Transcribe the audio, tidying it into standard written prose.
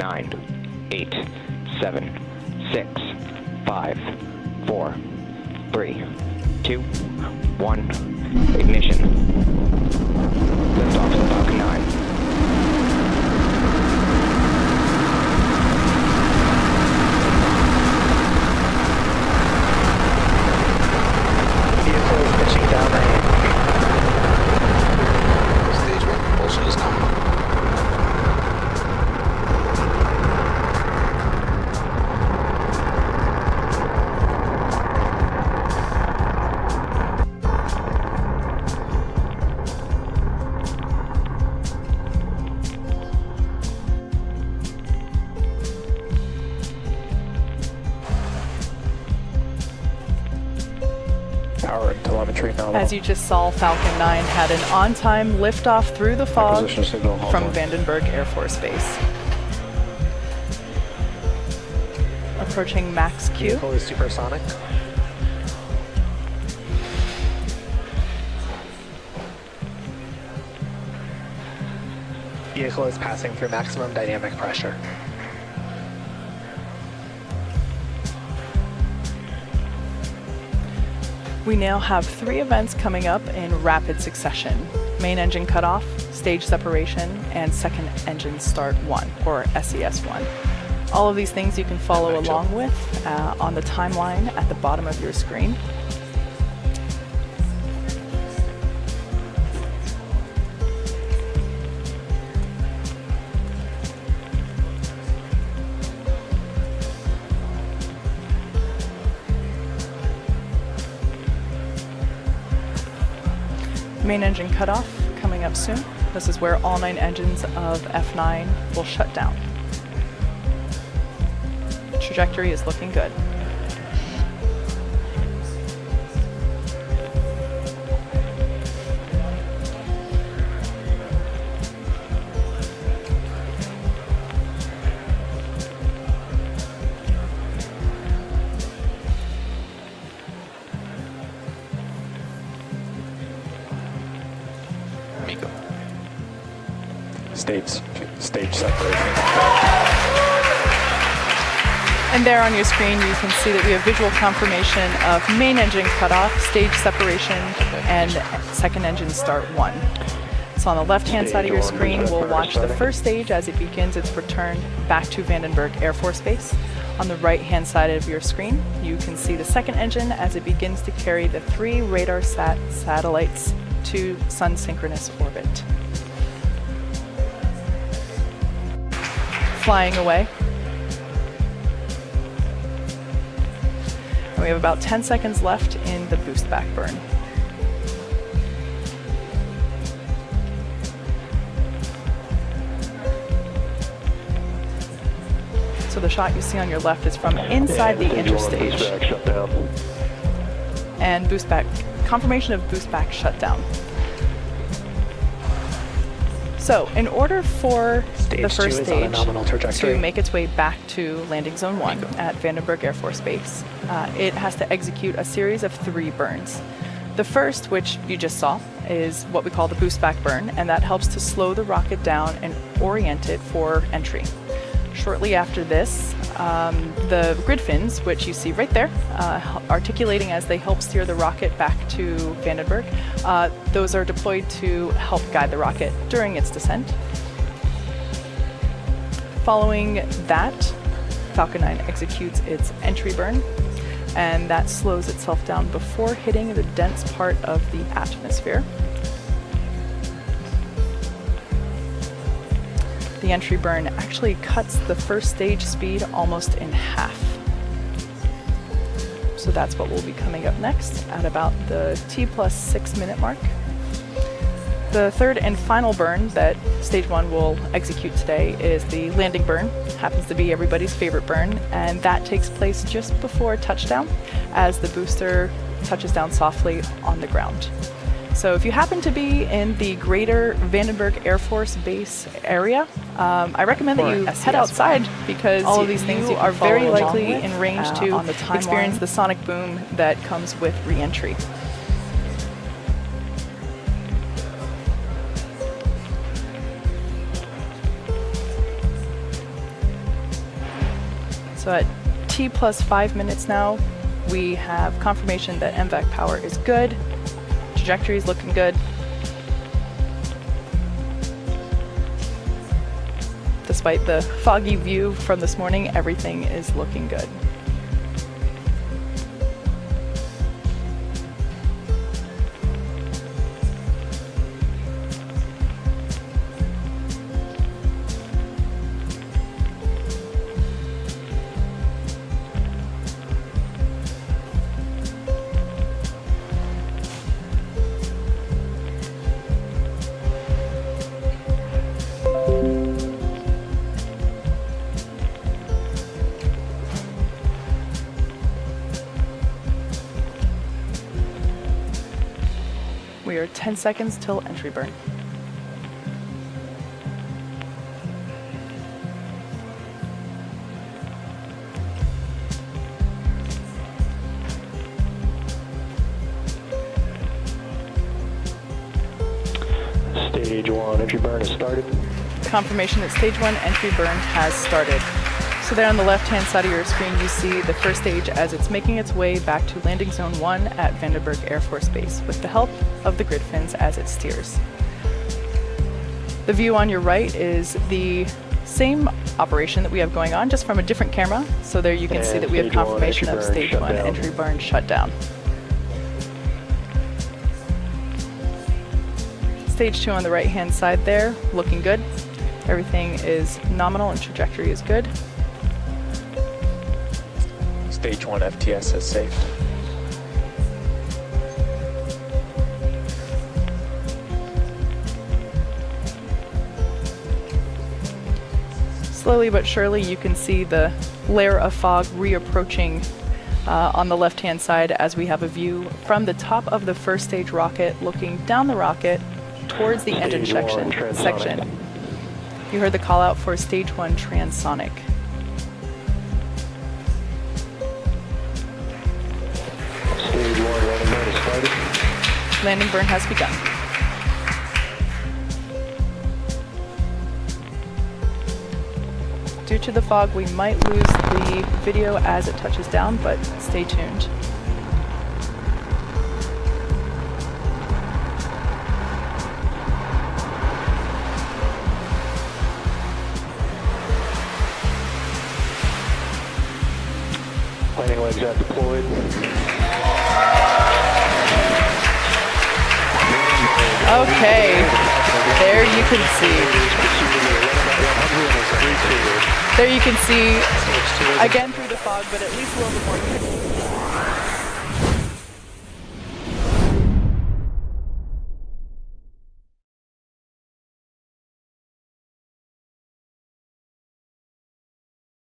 9, 8, 7, 6, 5, 4, 3, 2, 1, ignition. Liftoff of Falcon 9. Vehicle is pitching down range. Stage 1 propulsion is coming. Power and telemetry nominal. As you just saw, Falcon 9 had an on-time liftoff through the fog Acquisition signal, hold from on. Vandenberg Air Force Base. Approaching max Q. Vehicle is supersonic. Vehicle is passing through maximum dynamic pressure. We now have 3 events coming up in rapid succession: main engine cutoff, stage separation, and second engine start 1, or SES 1. All of these things you can follow along with on the timeline at the bottom of your screen. Main engine cutoff coming up soon. This is where all 9 engines of F9 will shut down. Trajectory is looking good. Miko. Stage separation. And there on your screen, you can see that we have visual confirmation of main engine cutoff, stage separation, and second engine start 1. So on the left-hand side of your screen, we'll watch the first stage as it begins its return back to Vandenberg Air Force Base. On the right-hand side of your screen, you can see the second engine as it begins to carry the 3 RadarSat satellites to sun-synchronous orbit. Flying away. And we have about 10 seconds left in the boost back burn. So the shot you see on your left is from inside the interstage. And boost back, confirmation of boost back shutdown. So in order for the first stage to make its way back to landing zone 1 at Vandenberg Air Force Base, it has to execute a series of 3 burns. The first, which you just saw, is what we call the boost back burn, and that helps to slow the rocket down and orient it for entry. Shortly after this, the grid fins, which you see right there, articulating as they help steer the rocket back to Vandenberg, those are deployed to help guide the rocket during its descent. Following that, Falcon 9 executes its entry burn, and that slows itself down before hitting the dense part of the atmosphere. The entry burn actually cuts the first stage speed almost in half. So that's what will be coming up next at about the T+6 minute mark. The third and final burn that stage 1 will execute today is the landing burn. Happens to be everybody's favorite burn, and that takes place just before touchdown as the booster touches down softly on the ground. So if you happen to be in the greater Vandenberg Air Force Base area, I recommend that you head outside, because all of these things you are very likely in range to experience the sonic boom that comes with re-entry. So at T plus 5 minutes now, we have confirmation that MVAC power is good, trajectory is looking good. Despite the foggy view from this morning, everything is looking good. We are 10 seconds till entry burn. Stage 1 entry burn has started. Confirmation that stage 1 entry burn has started. So there on the left-hand side of your screen, you see the first stage as it's making its way back to landing zone 1 at Vandenberg Air Force Base with the help of the grid fins as it steers. The view on your right is the same operation that we have going on, just from a different camera. So there you can see that we have confirmation of stage 1 entry burn shut down. Stage 2 on the right-hand side there, looking good. Everything is nominal and trajectory is good. Stage 1 FTS is safe. Slowly but surely you can see the layer of fog reapproaching on the left-hand side as we have a view from the top of the first stage rocket looking down the rocket towards the engine section. You heard the call out for stage 1 transonic. Stage 1 landing burn has started. Landing burn has begun. Due to the fog, we might lose the video as it touches down, but stay tuned. Landing legs are deployed. Okay, there you can see. There you can see, again through the fog, but at least a little bit more